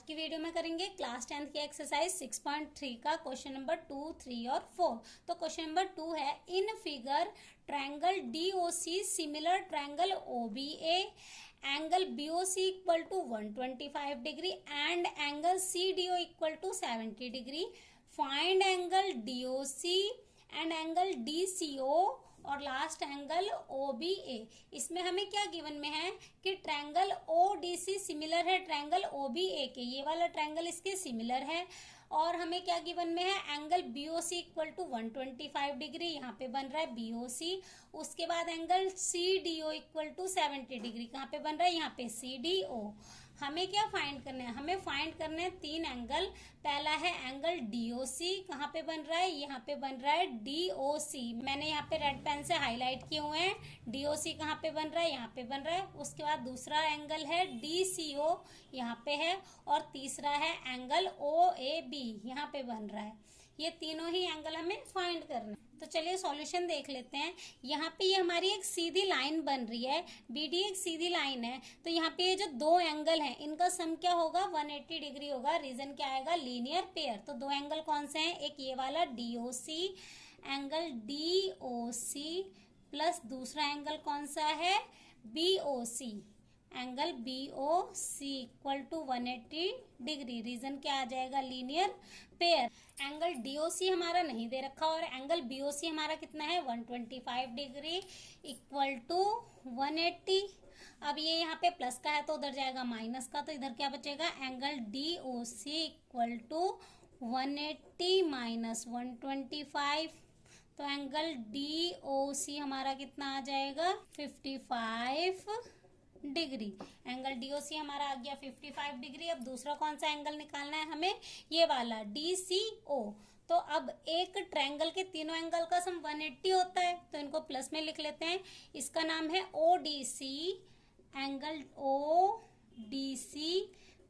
की वीडियो में करेंगे क्लास 10th की एक्सरसाइज 6.3 का क्वेश्चन नंबर 2, 3 और 4। तो क्वेश्चन नंबर 2 है, in figure triangle DOC similar triangle OBA, angle BOC equal to 125 degree and angle CDO equal to 70 degree. Find angle DOC and angle DCO और last angle OBA। इसमें हमें क्या given में है कि ट्रायंगल ODC सिमिलर है triangle OBA के, ये वाला ट्रायंगल इसके सिमिलर है। और हमें क्या गिवन में है, angle BOC equal to 125 degree, यहाँ पे बन रहा है BOC। उसके बाद angle CDO equal to 70 degree, कहाँ पे बन रहा है, यहाँ पे CDO। हमें क्या फाइंड करना है, हमें फाइंड करना है तीन एंगल। पहला है एंगल DOC, कहाँ पे बन रहा है, यहाँ पे बन रहा है DOC। मैंने यहाँ पे रेड पेन से हाईलाइट किए हुए हैं। DOC कहाँ पे बन रहा है, यहाँ पे बन रहा है। उसके बाद दूसरा एंगल है DCO, यहाँ पे है। और तीसरा है एंगल OAB, यहाँ पे बन रहा है। ये तीनों ही एंगल हमें फाइंड करना है। तो चलिए सॉल्यूशन देख लेते हैं। यहाँ पे ये हमारी एक सीधी लाइन बन रही है, BD एक सीधी लाइन है। तो यहाँ पे ये जो दो एंगल हैं, इनका सम क्या होगा, 180 डिग्री होगा। रीजन क्या आएगा, लीनियर पेयर। तो दो एंगल कौन से हैं, एक ये वाला DOC, एंगल DOC प्लस दूसरा एंगल कौन सा है, BOC, angle BOC equal to 180 degree. Reason क्या आ जाएगा, लीनियर पेयर। एंगल DOC हमारा नहीं दे रखा और एंगल BOC हमारा कितना है, 125 डिग्री इक्वल टू 180। अब ये यहाँ पे प्लस का है तो उधर जाएगा माइनस का, तो इधर क्या बचेगा, angle DOC equal to 180 minus 125। तो एंगल DOC हमारा कितना आ जाएगा, 55 डिग्री। एंगल DOC हमारा आ गया 55 डिग्री। अब दूसरा कौन सा एंगल निकालना है हमें, ये वाला DCO। तो अब एक ट्रायंगल के तीनों एंगल का सम 180 होता है, तो इनको प्लस में लिख लेते हैं। इसका नाम है ODC, angle ODC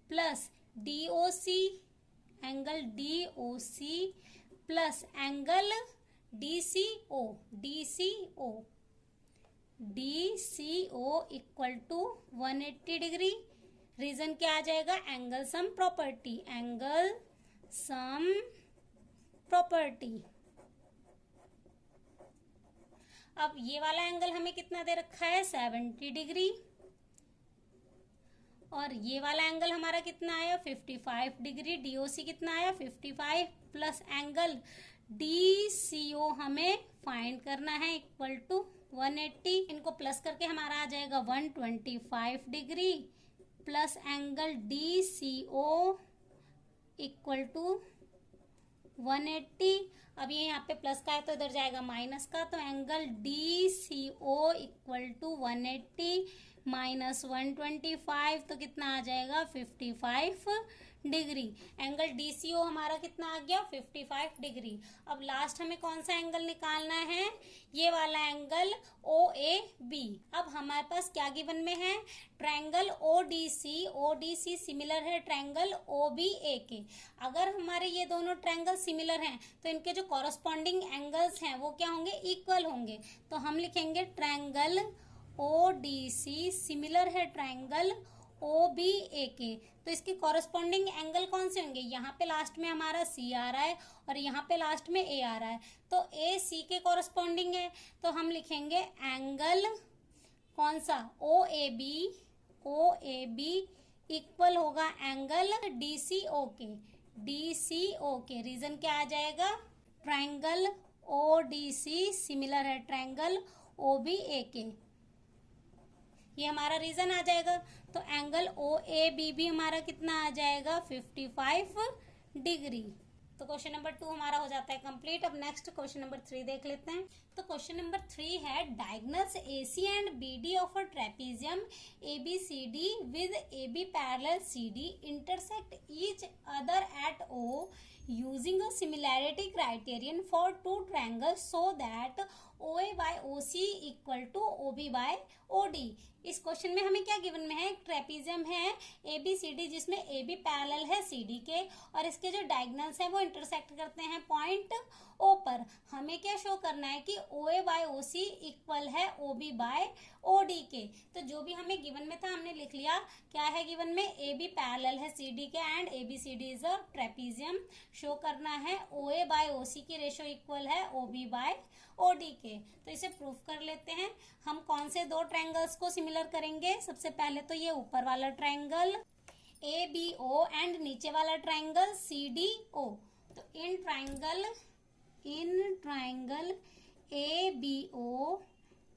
plus DOC, angle DOC plus angle DCO equal to 180 degree. Reason क्या आ जाएगा, angle sum property, angle sum property. अब ये वाला एंगल हमें कितना दे रखा है, 70 डिग्री। और ये वाला एंगल हमारा कितना आया, 55 डिग्री। DOC कितना आया, 55 प्लस एंगल DCO हमें फाइंड करना है इक्वल टू 180। इनको प्लस करके हमारा आ जाएगा 125 degree plus angle DCO equal to 180। अब ये यहाँ पे प्लस का है तो इधर जाएगा माइनस का, तो angle DCO equal to 180 minus 125, तो कितना आ जाएगा, 55 डिग्री। एंगल DCO हमारा कितना आ गया, 55 डिग्री। अब लास्ट हमें कौन सा एंगल निकालना है, ये वाला एंगल OAB। अब हमारे पास क्या गिवन में है, ट्रायंगल ODC सिमिलर है ट्रायंगल OBA के। अगर हमारे ये दोनों ट्रायंगल सिमिलर हैं तो इनके जो कॉरस्पॉन्डिंग एंगल्स हैं वो क्या होंगे, इक्वल होंगे। तो हम लिखेंगे ट्रायंगल ODC सिमिलर है ट्रायंगल OBA के। तो इसके कॉरस्पॉन्डिंग एंगल कौन से होंगे, यहाँ पे लास्ट में हमारा C आ रहा है और यहाँ पे लास्ट में A आ रहा है, तो AC के कॉरस्पॉन्डिंग है। तो हम लिखेंगे एंगल कौन सा, OAB इक्वल होगा एंगल DCO के। रीजन क्या आ जाएगा, ट्रायंगल ODC सिमिलर है ट्रायंगल OBA के, ये हमारा रीजन आ जाएगा। तो एंगल OAB भी हमारा कितना आ जाएगा, 55 डिग्री। तो क्वेश्चन नंबर 2 हमारा हो जाता है कंप्लीट। अब नेक्स्ट क्वेश्चन नंबर 3 देख लेते हैं। तो क्वेश्चन नंबर 3 है, diagonals AC and BD of a trapezium ABCD with AB parallel CD intersect each other at O using a similarity criterion for two triangles so that O A by O C equal to O B by O D. इस question में हमें क्या given में है, trapezium है ए B C D, जिसमें ए B parallel है C D के और इसके जो डायगोनल्स हैं वो इंटरसेक्ट करते हैं पॉइंट ओ पर। हमें क्या शो करना है कि ओ A by O C equal है O B by O D के। तो जो भी हमें गिवन में था हमने लिख लिया। क्या है गिवन में, ए बी पैरेलल है सी डी के and A B C D is a trapezium. Show करना है ओ ए बाय ओ सी की रेशो इक्वल है O B by O D के। तो इसे प्रूफ कर लेते हैं। हम कौन से दो ट्रायंगल्स को सिमिलर करेंगे, सबसे पहले तो ये ऊपर वाला triangle A B O and नीचे वाला ट्रायंगल सी डी ओ। तो इन triangle A B O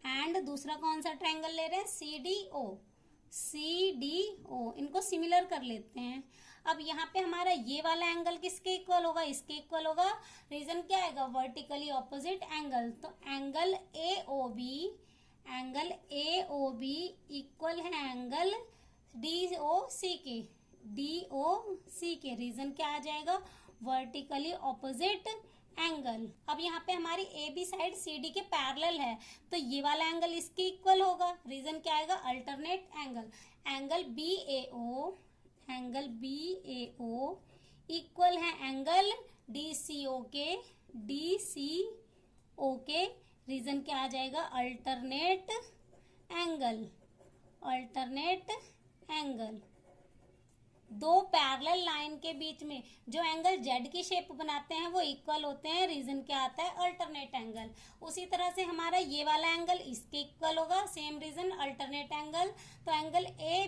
and दूसरा कौन सा ट्रायंगल ले रहे हैं, सी डी ओ, इनको सिमिलर कर लेते हैं। अब यहाँ पे हमारा ये वाला एंगल किसके इक्वल होगा, इसके इक्वल होगा। रीजन क्या आएगा, वर्टिकली ऑपोजिट एंगल। तो angle A O B equal है एंगल डी ओ सी के। रीजन क्या आ जाएगा, वर्टिकली ऑपोजिट एंगल। अब यहाँ पे हमारी A B side C D के पैरेलल है, तो ये वाला एंगल इसके इक्वल होगा। रीजन क्या आएगा, अल्टरनेट एंगल। एंगल बी ए ओ इक्वल है एंगल डी सी ओ के। रीजन क्या आ जाएगा, अल्टरनेट एंगल। दो पैरेलल लाइन के बीच में जो एंगल जेड की शेप बनाते हैं वो इक्वल होते हैं। रीजन क्या आता है, अल्टरनेट एंगल। उसी तरह से हमारा ये वाला एंगल इसके इक्वल होगा, सेम रीजन, अल्टरनेट एंगल। तो angle A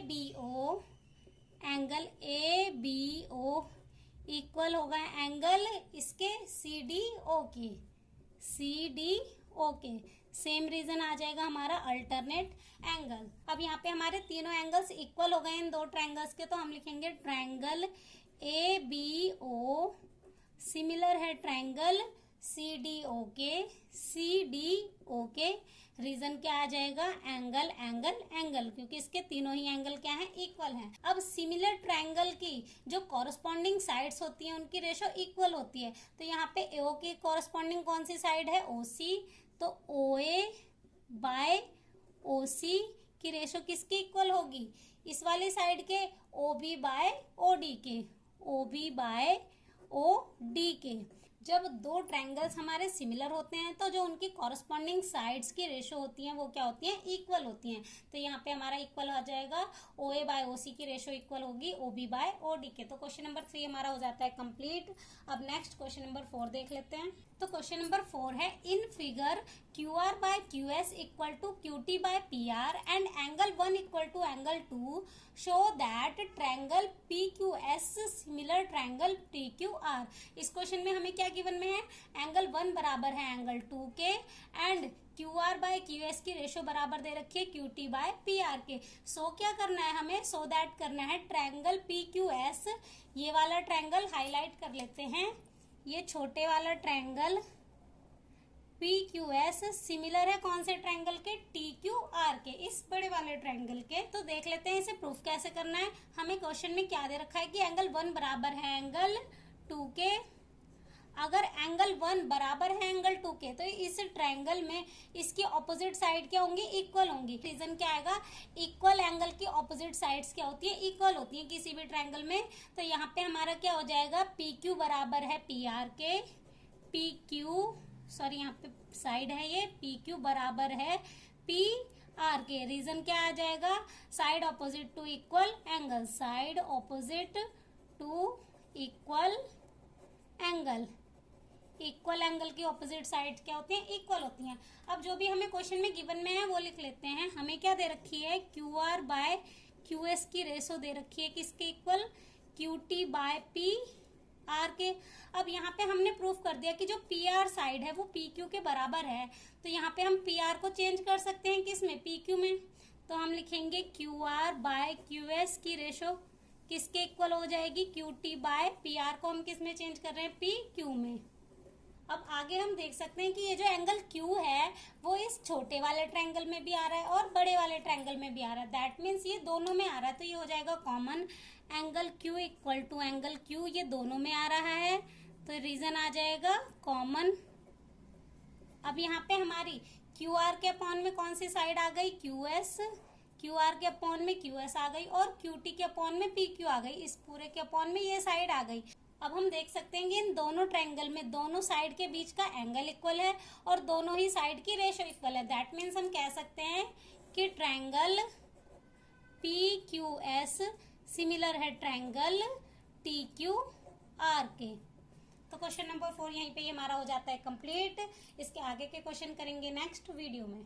B O equal होगा एंगल इसके सी डी ओ के। सेम रीजन आ जाएगा हमारा, अल्टरनेट एंगल। अब यहाँ पे हमारे तीनों एंगल्स इक्वल हो गए इन दो ट्रायंगल्स के, तो हम लिखेंगे triangle A B O similar है ट्रायंगल सी डी ओ के। रीजन क्या आ जाएगा, एंगल, क्योंकि इसके तीनों ही एंगल क्या हैं, इक्वल हैं। अब सिमिलर ट्रायंगल की जो कॉरस्पॉन्डिंग साइड्स होती हैं उनकी रेशो इक्वल होती है। तो यहाँ पे ओ की कॉरस्पॉन्डिंग कौन सी साइड है, ओ सी। तो ओ ए बाय ओ सी की रेशो किसकी इक्वल होगी, इस वाली साइड के O B by O D के। जब दो ट्रायंगल्स हमारे सिमिलर होते हैं तो जो उनकी कॉरस्पॉन्डिंग साइड्स की रेशो होती हैं वो क्या होती हैं, इक्वल होती हैं। तो यहाँ पे हमारा इक्वल हो जाएगा, ओ ए बाय ओ सी की रेशो इक्वल होगी O B by O D के। तो क्वेश्चन नंबर 3 हमारा हो जाता है कंप्लीट। अब नेक्स्ट क्वेश्चन नंबर 4 देख लेते हैं। तो क्वेश्चन नंबर 4 है, in figure Q R by Q S equal to Q T by P R and angle 1 equal to angle 2 show that triangle P Q S similar triangle T Q R. इस question में हमें क्या given में है, angle 1 बराबर है angle 2 के and Q R by Q S की रेशो बराबर दे रखी है Q T by P R के। सो क्या करना है हमें, सो दैट करना है ट्रायंगल पी क्यू एस, ये वाला ट्रायंगल हाईलाइट कर लेते हैं। ये छोटे वाला triangle P Q S similar है कौन से ट्रायंगल के, टी क्यू आर के, इस बड़े वाले ट्रायंगल के। तो देख लेते हैं इसे प्रूफ कैसे करना है। हमें क्वेश्चन में क्या दे रखा है कि एंगल 1 बराबर है एंगल 2 के। अगर एंगल 1 बराबर है एंगल 2 के तो इस ट्रायंगल में इसकी ऑपोजिट साइड क्या होंगी, इक्वल होंगी। रीजन क्या आएगा, इक्वल एंगल की ऑपोजिट साइड्स क्या होती है, इक्वल होती है किसी भी ट्रायंगल में। तो यहाँ पे हमारा क्या हो जाएगा, पी क्यू बराबर है पी आर के, यहाँ पे साइड है ये, पी क्यू बराबर है पी आर के। रीजन क्या आ जाएगा, side opposite to equal angle, side opposite to equal angle. Equal angle की ऑपोजिट साइड क्या होती हैं, इक्वल होती हैं। अब जो भी हमें क्वेश्चन में गिवन में है वो लिख लेते हैं। हमें क्या दे रखी है, Q R by Q S की रेशो दे रखी है किसके equal, Q T by P R के। अब यहाँ पे हमने प्रूफ कर दिया कि जो पी आर साइड है वो पी क्यू के बराबर है। तो यहाँ पे हम पी आर को चेंज कर सकते हैं किसमें, पी क्यू में। तो हम लिखेंगे Q R by Q S की रेशो किसके इक्वल हो जाएगी, Q T by P R को हम किस में चेंज कर रहे हैं, पी क्यू में। अब आगे हम देख सकते हैं कि ये जो एंगल Q है वो इस छोटे वाले ट्रायंगल में भी आ रहा है और बड़े वाले ट्रायंगल में भी आ रहा है। दैट मीन्स ये दोनों में आ रहा है। तो ये हो जाएगा common, angle Q equal to angle Q ये दोनों में आ रहा है। तो रीजन आ जाएगा कॉमन अब यहाँ पे हमारी क्यू आर के अपॉन में कौन सी साइड आ गई, क्यू एस, क्यू आर के अपॉन में क्यू एस आ गई और क्यू टी के अपॉन में पी क्यू आ गई, इस पूरे के अपॉन में ये साइड आ गई। अब हम देख सकते हैं कि इन दोनों ट्रायंगल में दोनों साइड के बीच का एंगल इक्वल है और दोनों ही साइड की रेशो इक्वल है। दैट मीन्स हम कह सकते हैं कि triangle P Q S similar है ट्रायंगल टी क्यू आर के। तो क्वेश्चन नंबर 4 यहीं पे हमारा हो जाता है कंप्लीट। इसके आगे के क्वेश्चन करेंगे नेक्स्ट वीडियो में।